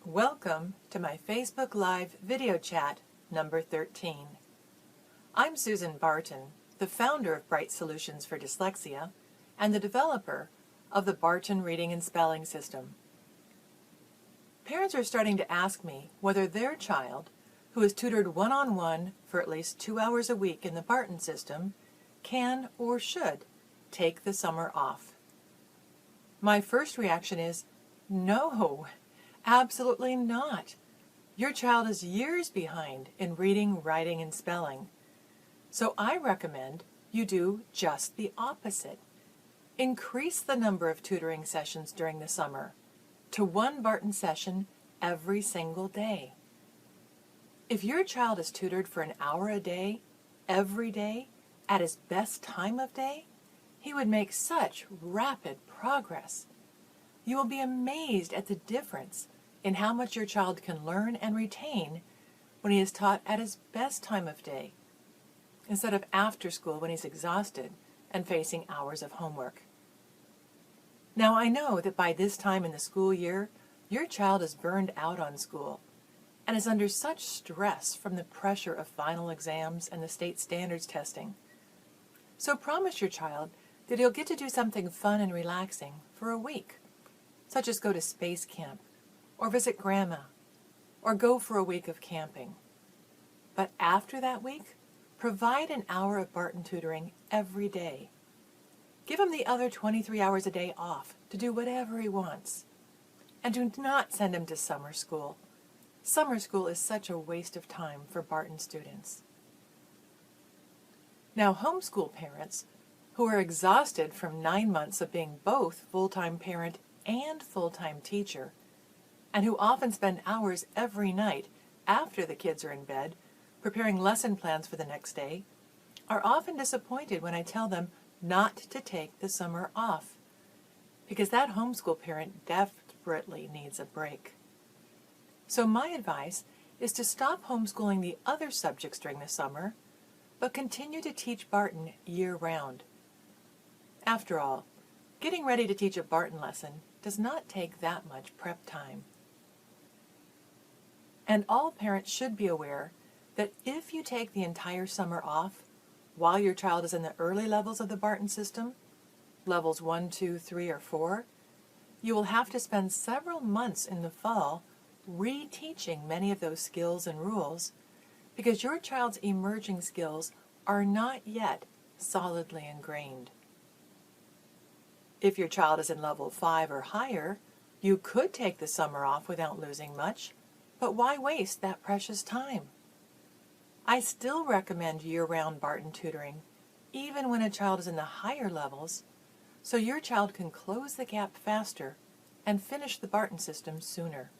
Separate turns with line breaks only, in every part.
Welcome to my Facebook Live video chat number 13. I'm Susan Barton, the founder of Bright Solutions for Dyslexia and the developer of the Barton Reading and Spelling System. Parents are starting to ask me whether their child, who is tutored one-on-one for at least 2 hours a week in the Barton system, can or should take the summer off. My first reaction is, no, absolutely not. Your child is years behind in reading, writing, and spelling. So I recommend you do just the opposite. Increase the number of tutoring sessions during the summer to 1 Barton session every single day. If your child is tutored for an hour a day, every day, at his best time of day, he would make such rapid progress. You will be amazed at the difference in how much your child can learn and retain when he is taught at his best time of day, instead of after school when he's exhausted and facing hours of homework. Now I know that by this time in the school year, your child is burned out on school and is under such stress from the pressure of final exams and the state standards testing. So promise your child that he'll get to do something fun and relaxing for a week, such as go to space camp, or visit grandma, or go for a week of camping. But after that week, provide an hour of Barton tutoring every day. Give him the other 23 hours a day off to do whatever he wants. And do not send him to summer school. Summer school is such a waste of time for Barton students. Now, homeschool parents who are exhausted from 9 months of being both full-time parent and full-time teacher, and who often spend hours every night after the kids are in bed preparing lesson plans for the next day, are often disappointed when I tell them not to take the summer off, because that homeschool parent desperately needs a break. So my advice is to stop homeschooling the other subjects during the summer, but continue to teach Barton year-round. After all, getting ready to teach a Barton lesson does not take that much prep time. And all parents should be aware that if you take the entire summer off while your child is in the early levels of the Barton system, levels 1, 2, 3, or 4, you will have to spend several months in the fall reteaching many of those skills and rules because your child's emerging skills are not yet solidly ingrained. If your child is in level 5 or higher, you could take the summer off without losing much, but why waste that precious time? I still recommend year-round Barton tutoring, even when a child is in the higher levels, so your child can close the gap faster and finish the Barton system sooner.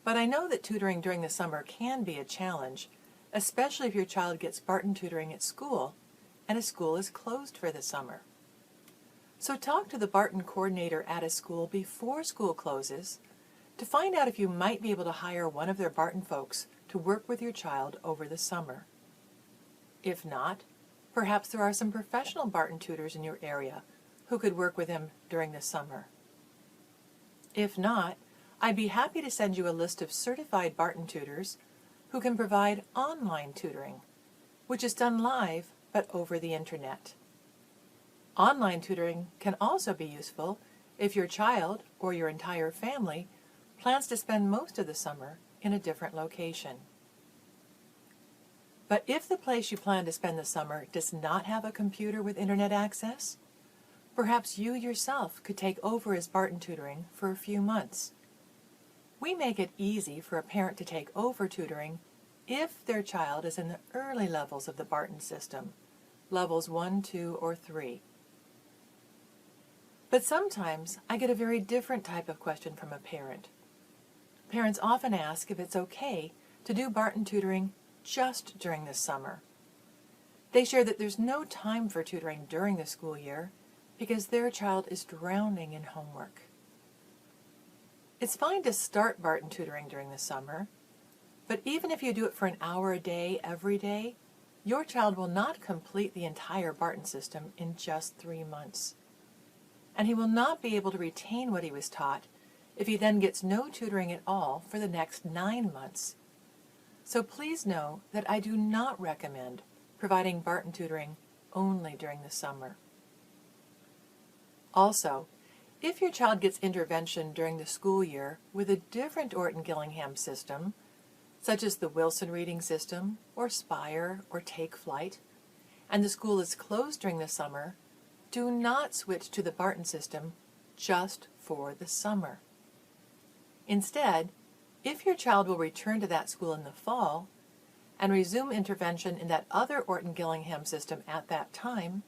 But I know that tutoring during the summer can be a challenge, especially if your child gets Barton tutoring at school and a school is closed for the summer. So talk to the Barton coordinator at a school before school closes to find out if you might be able to hire one of their Barton folks to work with your child over the summer. If not, perhaps there are some professional Barton tutors in your area who could work with him during the summer. If not, I'd be happy to send you a list of certified Barton tutors who can provide online tutoring, which is done live but over the internet. Online tutoring can also be useful if your child or your entire family plans to spend most of the summer in a different location. But if the place you plan to spend the summer does not have a computer with internet access, perhaps you yourself could take over as Barton tutoring for a few months. We make it easy for a parent to take over tutoring if their child is in the early levels of the Barton system, levels 1, 2, or 3. But sometimes I get a very different type of question from a parent. Parents often ask if it's okay to do Barton tutoring just during the summer. They share that there's no time for tutoring during the school year because their child is drowning in homework. It's fine to start Barton tutoring during the summer, but even if you do it for an hour a day every day, your child will not complete the entire Barton system in just 3 months. And he will not be able to retain what he was taught if he then gets no tutoring at all for the next 9 months. So please know that I do not recommend providing Barton tutoring only during the summer. Also, if your child gets intervention during the school year with a different Orton-Gillingham system, such as the Wilson Reading System, or Spire, or Take Flight, and the school is closed during the summer, do not switch to the Barton system just for the summer. Instead, if your child will return to that school in the fall and resume intervention in that other Orton-Gillingham system at that time,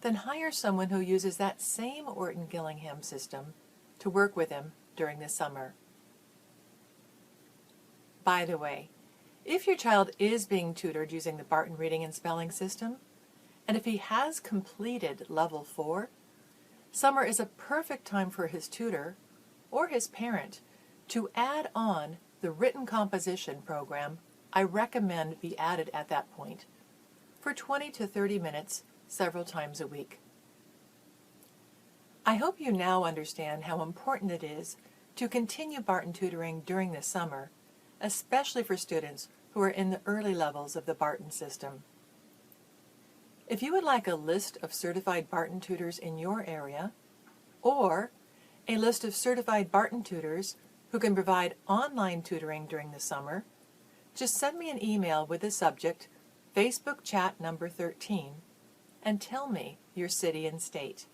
then hire someone who uses that same Orton-Gillingham system to work with him during the summer. By the way, if your child is being tutored using the Barton Reading and Spelling System, and if he has completed Level 4, summer is a perfect time for his tutor or his parent to add on the written composition program I recommend be added at that point for 20 to 30 minutes several times a week. I hope you now understand how important it is to continue Barton tutoring during the summer, especially for students who are in the early levels of the Barton system. If you would like a list of certified Barton tutors in your area, or a list of certified Barton tutors who can provide online tutoring during the summer, just send me an email with the subject Facebook Chat number 13 and tell me your city and state.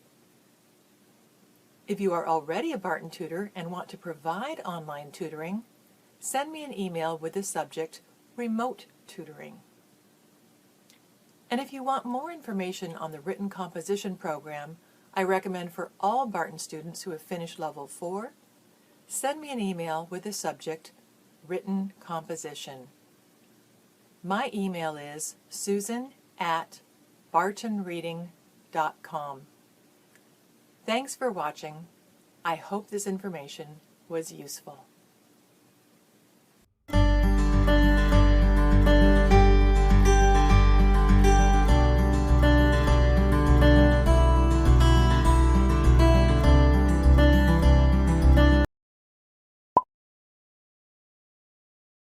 If you are already a Barton tutor and want to provide online tutoring, send me an email with the subject Remote Tutoring. And if you want more information on the written composition program I recommend for all Barton students who have finished Level 4, send me an email with the subject Written Composition. My email is susan@bartonreading.com. Thanks for watching. I hope this information was useful.